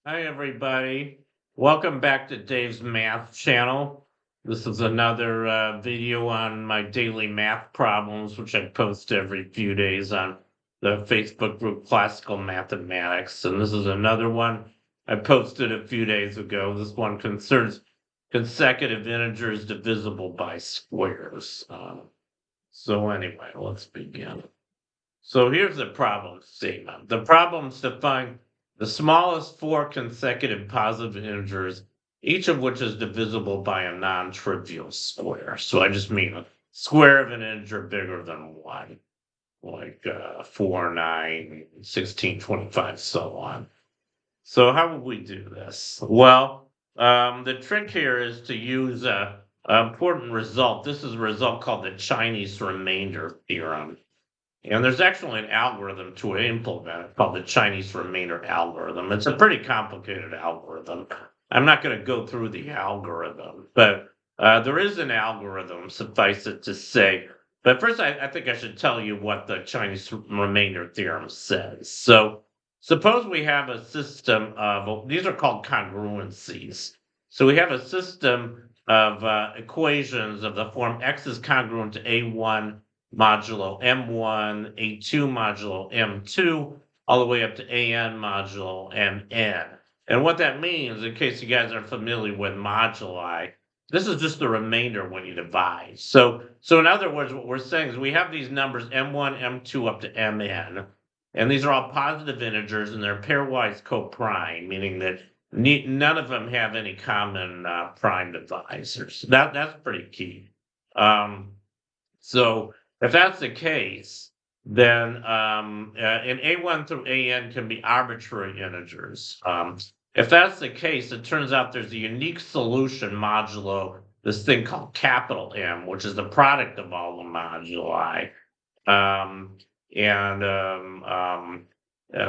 Hi, everybody. Welcome back to Dave's Math channel. This is another video on my daily math problems, which I post every few days on the Facebook group Classical Mathematics. And this is another one I posted a few days ago. This one concerns consecutive integers divisible by squares. So anyway, let's begin. So here's the problem statement. The problem's to find the smallest four consecutive positive integers, each of which is divisible by a non-trivial square. So I just mean a square of an integer bigger than one, like 4, 9, 16, 25, so on. So how would we do this? Well, the trick here is to use a important result. This is a result called the Chinese remainder theorem. And there's actually an algorithm to implement it called the Chinese remainder algorithm. It's a pretty complicated algorithm. I'm not going to go through the algorithm, but there is an algorithm, suffice it to say. But first, I think I should tell you what the Chinese remainder theorem says. So, suppose we have a system of, these are called congruencies. So, we have a system of equations of the form x is congruent to a1 modulo M1, A2 modulo M2, all the way up to AN modulo MN. And what that means, in case you guys are familiar with moduli, this is just the remainder when you divide. So in other words, what we're saying is we have these numbers M1, M2 up to MN, and these are all positive integers and they're pairwise co-prime, meaning that none of them have any common prime divisors. That's pretty key. Um, so if that's the case, then and A1 through AN can be arbitrary integers. If that's the case, it turns out there's a unique solution modulo this thing called capital M, which is the product of all the moduli. Um, and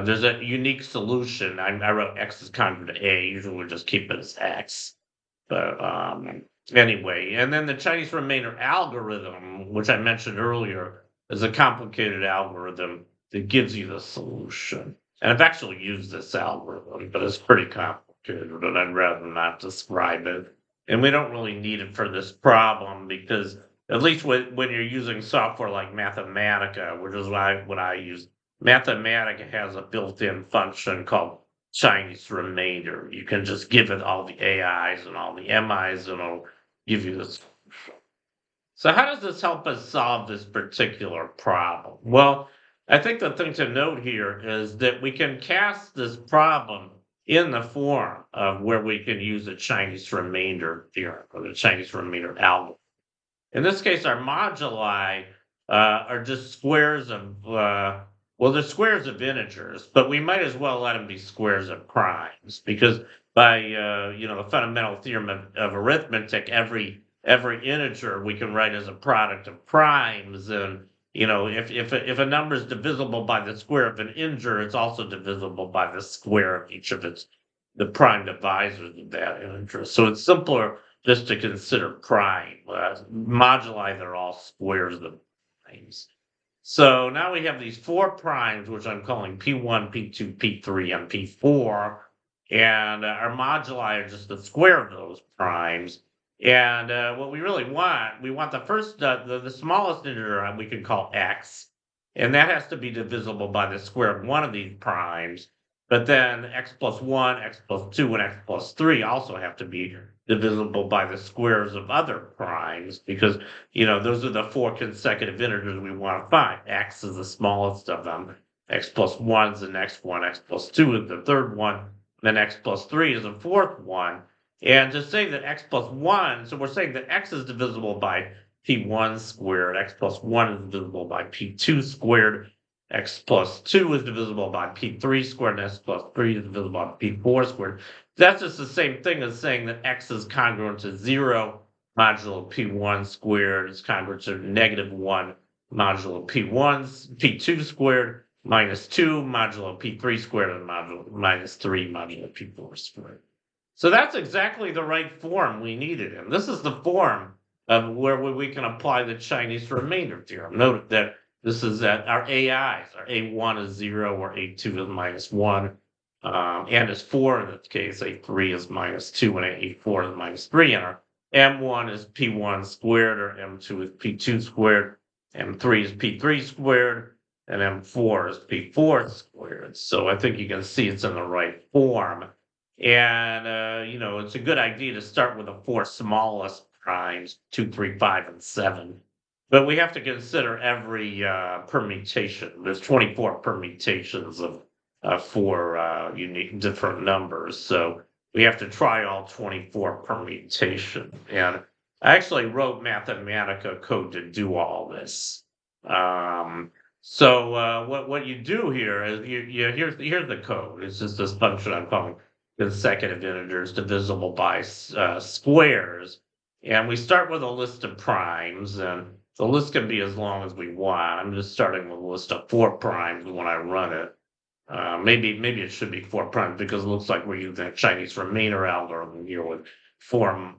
there's a unique solution. I wrote X is congruent to A. Usually we just keep it as X. But anyway, and then the Chinese remainder algorithm, which I mentioned earlier, is a complicated algorithm that gives you the solution. And I've actually used this algorithm, but it's pretty complicated, and I'd rather not describe it. And we don't really need it for this problem because at least when you're using software like Mathematica, which is what I use, Mathematica has a built-in function called Chinese remainder. You can just give it all the AIs and all the MIs, and it'll give you this. So, how does this help us solve this particular problem? Well, I think the thing to note here is that we can cast this problem in the form of where we can use a Chinese remainder theorem or the Chinese remainder algorithm. In this case, our moduli are just squares of, well, they're squares of integers, but we might as well let them be squares of primes because by, the fundamental theorem of arithmetic, every integer we can write as a product of primes. And, if a number is divisible by the square of an integer, it's also divisible by the square of each of the prime divisors of that integer. So it's simpler just to consider prime. Moduli, they're all squares of primes. So now we have these four primes, which I'm calling P1, P2, P3, and P4. And our moduli are just the square of those primes. And what we really want, we want the first, the smallest integer we can call x. And that has to be divisible by the square of one of these primes. But then x plus 1, x plus 2, and x plus 3 also have to be divisible by the squares of other primes because, those are the four consecutive integers we want to find. X is the smallest of them. X plus 1 is the next one. X plus 2 is the third one. Then x plus 3 is the fourth one. And to say that x plus 1, so we're saying that x is divisible by p1 squared, x plus 1 is divisible by p2 squared, x plus 2 is divisible by p3 squared, and x plus 3 is divisible by p4 squared. That's just the same thing as saying that x is congruent to 0 modulo p1 squared is congruent to -1 modulo p2 squared, minus 2 modulo p3 squared, and minus 3 modulo p4 squared. So that's exactly the right form we needed. And this is the form of where we can apply the Chinese remainder theorem. Note that this is that our AIs, our A1 is 0, or A2 is -1, and is 4 in this case. A3 is -2 and A4 is -3. And our M1 is P1 squared, or M2 is P2 squared, M3 is P3 squared, and M4 is P4 squared. So I think you can see it's in the right form. And, it's a good idea to start with the four smallest primes, 2, 3, 5, and 7. But we have to consider every permutation. There's 24 permutations of four unique different numbers. So we have to try all 24 permutation. And I actually wrote Mathematica code to do all this. What you do here is here's the code. It's just this function I'm calling consecutive integers divisible by squares. And we start with a list of primes, and the list can be as long as we want. I'm just starting with a list of four primes when I run it. Maybe it should be four primes because it looks like we're using a Chinese remainder algorithm here with four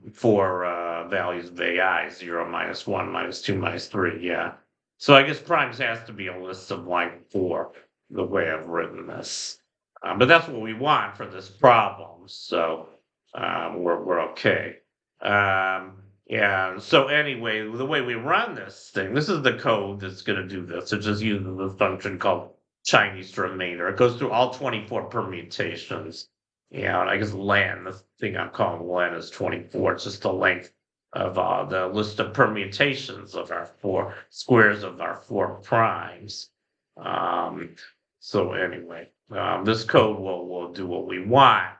values of AI, 0, -1, -2, -3. Yeah. So I guess primes has to be a list of like four, the way I've written this. But that's what we want for this problem. So we're okay. Yeah. So anyway, the way we run this thing, this is the code that's going to do this. It just uses the function called Chinese remainder. It goes through all 24 permutations. Yeah, and I guess len, the thing I'm calling len is 24. It's just the length of the list of permutations of our four squares of our four primes. Um, so anyway, this code will do what we want.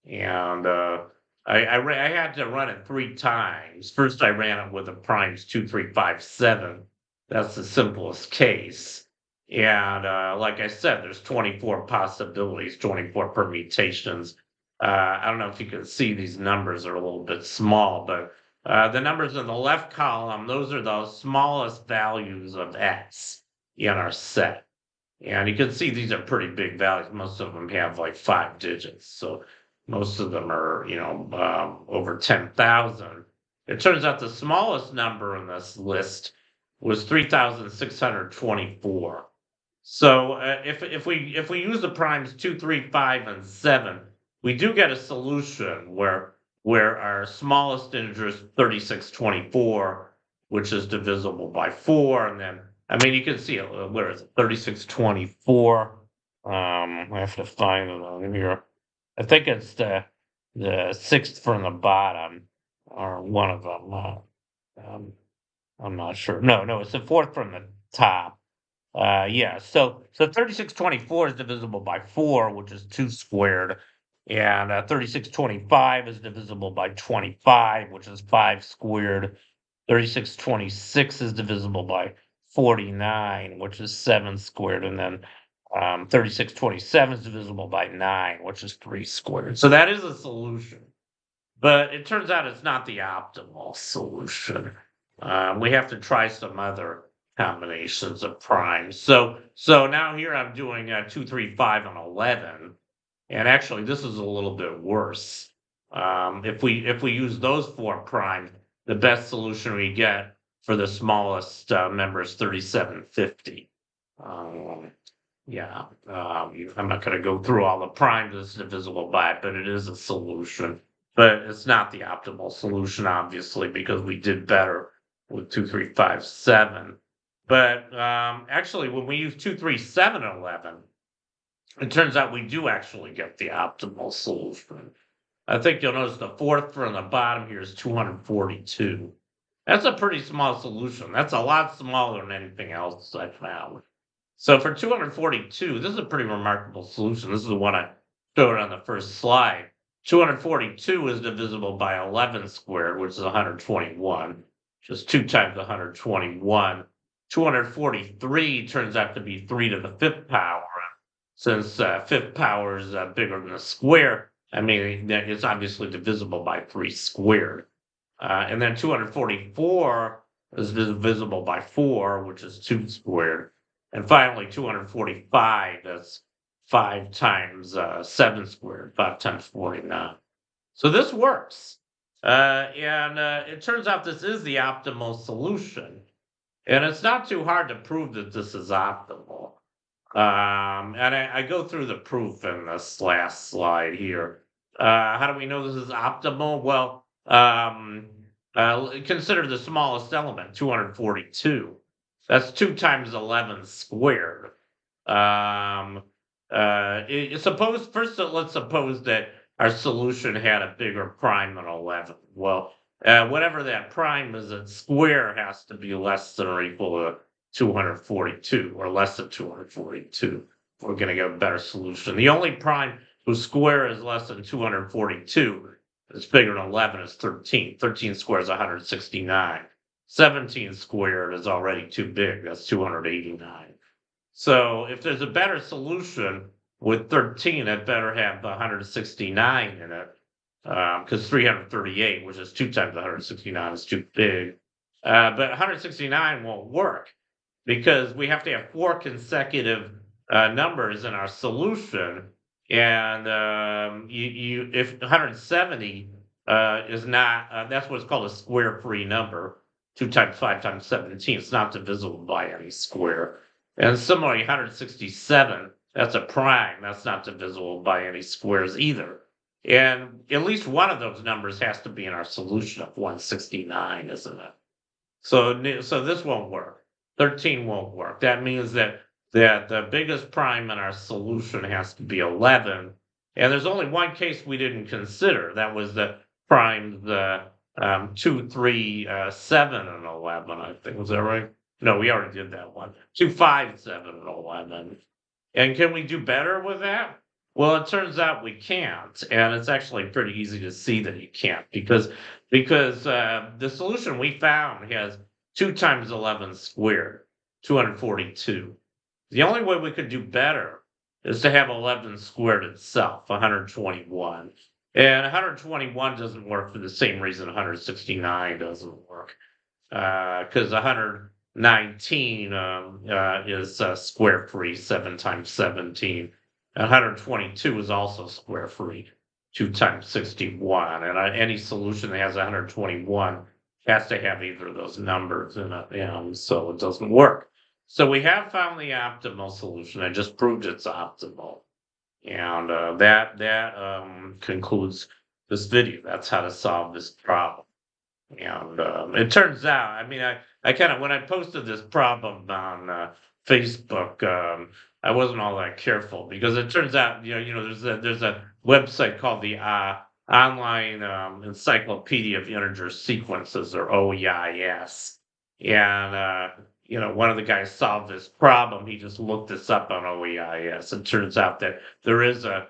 And I had to run it three times. First, I ran it with the primes 2, 3, 5, 7. That's the simplest case. And like I said, there's 24 possibilities, 24 permutations. I don't know if you can see these numbers are a little bit small, but the numbers in the left column, those are the smallest values of x in our set. And you can see these are pretty big values. Most of them have like 5 digits. So most of them are, over 10,000. It turns out the smallest number in this list was 3,624. So if we use the primes 2, 3, 5, and 7, we do get a solution where our smallest integer is 3624, which is divisible by 4, and then I mean you can see it. Where is it? 3624. I have to find it on here. I think it's the sixth from the bottom, or one of them. Um, I'm not sure. No, it's the fourth from the top. Yeah, so 3624 is divisible by 4, which is 2 squared, and 3625 is divisible by 25, which is 5 squared. 3626 is divisible by 49, which is 7 squared, and then 3627 is divisible by 9, which is 3 squared. So that is a solution, but it turns out it's not the optimal solution. We have to try some other combinations of primes. So now here I'm doing 2, 3, 5, and 11, and actually this is a little bit worse. If we use those four primes, the best solution we get for the smallest member is 3750. Um, yeah, I'm not going to go through all the primes it's divisible by, but it is a solution. But it's not the optimal solution, obviously, because we did better with 2, 3, 5, 7. But actually, when we use 2, 3, 7, 11, it turns out we do actually get the optimal solution. I think you'll notice the fourth from the bottom here is 242. That's a pretty small solution. That's a lot smaller than anything else I found. So for 242, this is a pretty remarkable solution. This is the one I showed on the first slide. 242 is divisible by 11 squared, which is 121, just 2 times 121. 243 turns out to be 3 to the 5th power. Since 5th power is bigger than the square, I mean, it's obviously divisible by 3 squared. And then 244 is divisible by 4, which is 2 squared. And finally, 245, that's 5 times 7 squared, 5 times 49. So this works. And it turns out this is the optimal solution. And it's not too hard to prove that this is optimal. And I go through the proof in this last slide here. How do we know this is optimal? Well, consider the smallest element, 242. That's 2 times 11 squared. Um, suppose first, let's suppose that our solution had a bigger prime than 11. Well, whatever that prime is, its square has to be less than or equal to 242 or less than 242. We're going to get a better solution. The only prime whose square is less than 242, it's bigger than 11, is 13. 13 squared is 169. 17 squared is already too big. That's 289. So if there's a better solution with 13, it better have 169 in it, because 338, which is 2 times 169, is too big. But 169 won't work because we have to have 4 consecutive numbers in our solution, and if 170 is not, that's what's called a square-free number. 2 times 5 times 17. It's not divisible by any square. And similarly, 167, that's a prime. That's not divisible by any squares either. And at least one of those numbers has to be in our solution of 169, isn't it? So this won't work. 13 won't work. That means that the biggest prime in our solution has to be 11. And there's only one case we didn't consider. That was the prime, the 2, 3, 7, and 11, I think. Was that right? No, we already did that one. 2, 5, 7, and 11. And can we do better with that? Well, it turns out we can't, and it's actually pretty easy to see that you can't because the solution we found has 2 times 11 squared, 242. The only way we could do better is to have 11 squared itself, 121. And 121 doesn't work for the same reason 169 doesn't work, because 119 is square free, 7 times 17. 122 is also square free, 2 times 61. And any solution that has 121 has to have either of those numbers in it, so it doesn't work. So we have found the optimal solution. I just proved it's optimal. And that concludes this video. That's how to solve this problem. And it turns out, I mean, I kind of, when I posted this problem on Facebook, I wasn't all that careful because it turns out, there's a website called the Online Encyclopedia of Integer Sequences, or OEIS. And, one of the guys solved this problem. He just looked this up on OEIS. It turns out that there is a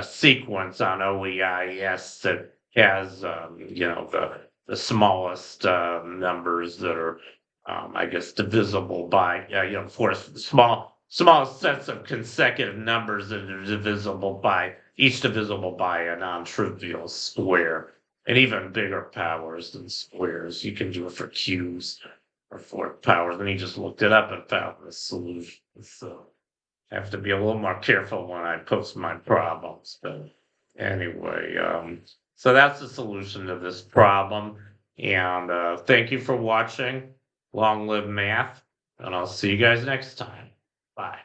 sequence on OEIS that has, the smallest numbers that are, I guess, divisible by, of course, small sets of consecutive numbers that are divisible by, each divisible by a non-trivial square, and even bigger powers than squares. You can do it for cubes or for powers, and he just looked it up and found the solution. So I have to be a little more careful when I post my problems, but anyway, so that's the solution to this problem. And thank you for watching. Long live math. And I'll see you guys next time. Bye.